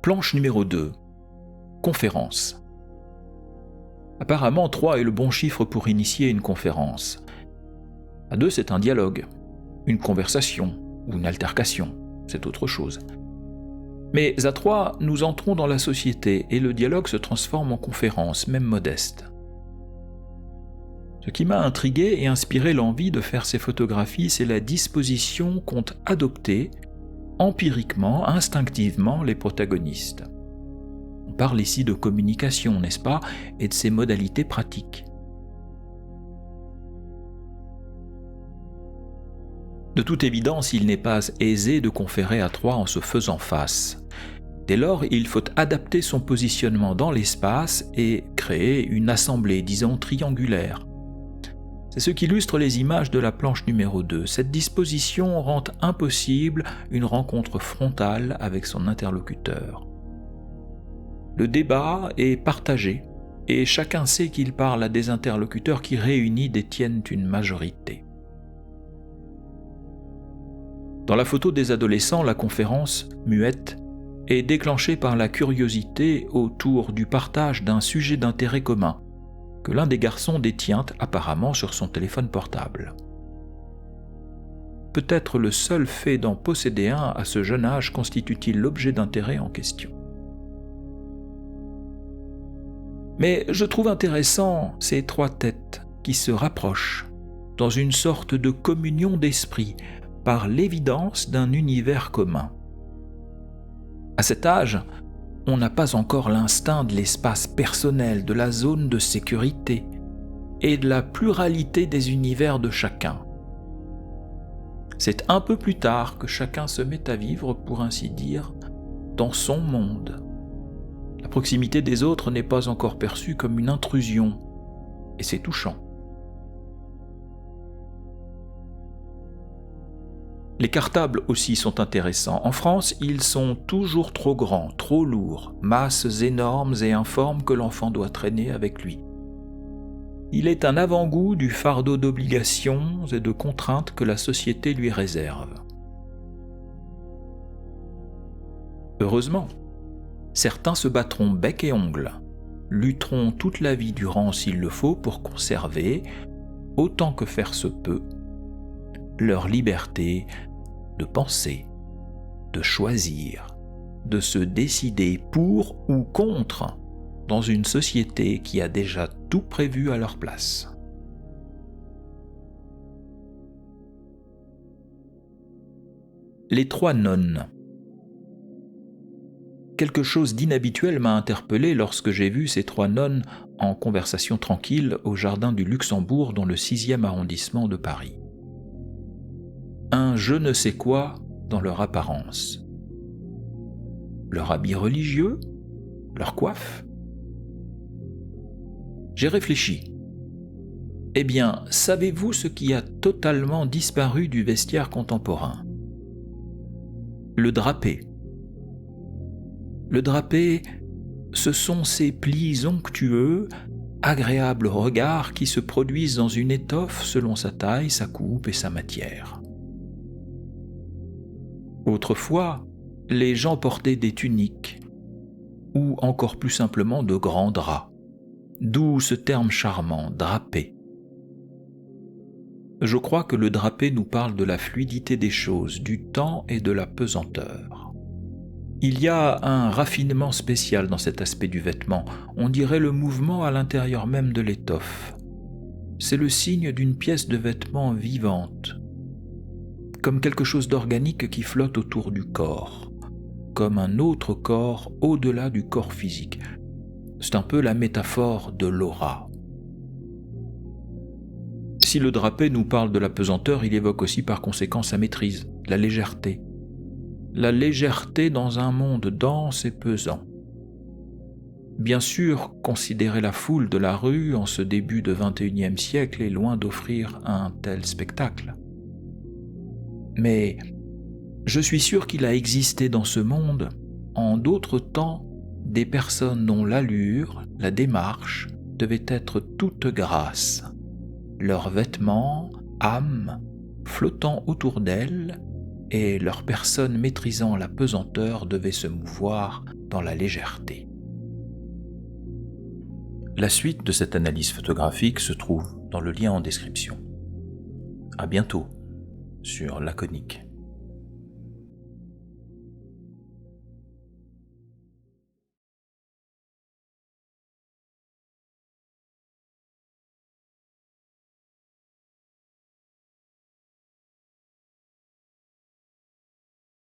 Planche numéro 2. Conférence. Apparemment, 3 est le bon chiffre pour initier une conférence. À 2, c'est un dialogue, une conversation ou une altercation, c'est autre chose. Mais à 3, nous entrons dans la société et le dialogue se transforme en conférence, même modeste. Ce qui m'a intrigué et inspiré l'envie de faire ces photographies, c'est la disposition qu'ont adoptée, empiriquement, instinctivement, les protagonistes. On parle ici de communication, n'est-ce pas, et de ses modalités pratiques. De toute évidence, il n'est pas aisé de conférer à 3 en se faisant face. Dès lors, il faut adapter son positionnement dans l'espace et créer une assemblée, disons, triangulaire. C'est ce qu'illustre les images de la planche numéro 2. Cette disposition rend impossible une rencontre frontale avec son interlocuteur. Le débat est partagé et chacun sait qu'il parle à des interlocuteurs qui réunis détiennent une majorité. Dans la photo des adolescents, la conférence, muette, est déclenchée par la curiosité autour du partage d'un sujet d'intérêt commun que l'un des garçons détient apparemment sur son téléphone portable. Peut-être le seul fait d'en posséder un à ce jeune âge constitue-t-il l'objet d'intérêt en question. Mais je trouve intéressant ces 3 têtes qui se rapprochent dans une sorte de communion d'esprit par l'évidence d'un univers commun. À cet âge, on n'a pas encore l'instinct de l'espace personnel, de la zone de sécurité et de la pluralité des univers de chacun. C'est un peu plus tard que chacun se met à vivre, pour ainsi dire, dans son monde. La proximité des autres n'est pas encore perçue comme une intrusion, et c'est touchant. Les cartables aussi sont intéressants. En France, ils sont toujours trop grands, trop lourds, masses énormes et informes que l'enfant doit traîner avec lui. Il est un avant-goût du fardeau d'obligations et de contraintes que la société lui réserve. Heureusement, certains se battront bec et ongles, lutteront toute la vie durant s'il le faut pour conserver, autant que faire se peut, leur liberté de penser, de choisir, de se décider pour ou contre dans une société qui a déjà tout prévu à leur place. Les 3 nonnes. Quelque chose d'inhabituel m'a interpellé lorsque j'ai vu ces 3 nonnes en conversation tranquille au jardin du Luxembourg dans le 6e arrondissement de Paris. Un je ne sais quoi dans leur apparence. Leur habit religieux, leur coiffe. J'ai réfléchi. Eh bien, savez-vous ce qui a totalement disparu du vestiaire contemporain ? Le drapé. Le drapé, ce sont ces plis onctueux, agréables au regard qui se produisent dans une étoffe selon sa taille, sa coupe et sa matière. Autrefois, les gens portaient des tuniques, ou encore plus simplement de grands draps, d'où ce terme charmant, drapé. Je crois que le drapé nous parle de la fluidité des choses, du temps et de la pesanteur. Il y a un raffinement spécial dans cet aspect du vêtement, on dirait le mouvement à l'intérieur même de l'étoffe. C'est le signe d'une pièce de vêtement vivante, comme quelque chose d'organique qui flotte autour du corps, comme un autre corps au-delà du corps physique. C'est un peu la métaphore de l'aura. Si le drapé nous parle de la pesanteur, il évoque aussi par conséquent sa maîtrise, la légèreté. La légèreté dans un monde dense et pesant. Bien sûr, considérer la foule de la rue en ce début de XXIe siècle est loin d'offrir un tel spectacle. Mais je suis sûr qu'il a existé dans ce monde, en d'autres temps, des personnes dont l'allure, la démarche, devaient être toute grâce. Leurs vêtements, âmes, flottant autour d'elles et leur personne maîtrisant la pesanteur devait se mouvoir dans la légèreté. La suite de cette analyse photographique se trouve dans le lien en description. À bientôt sur Laconique.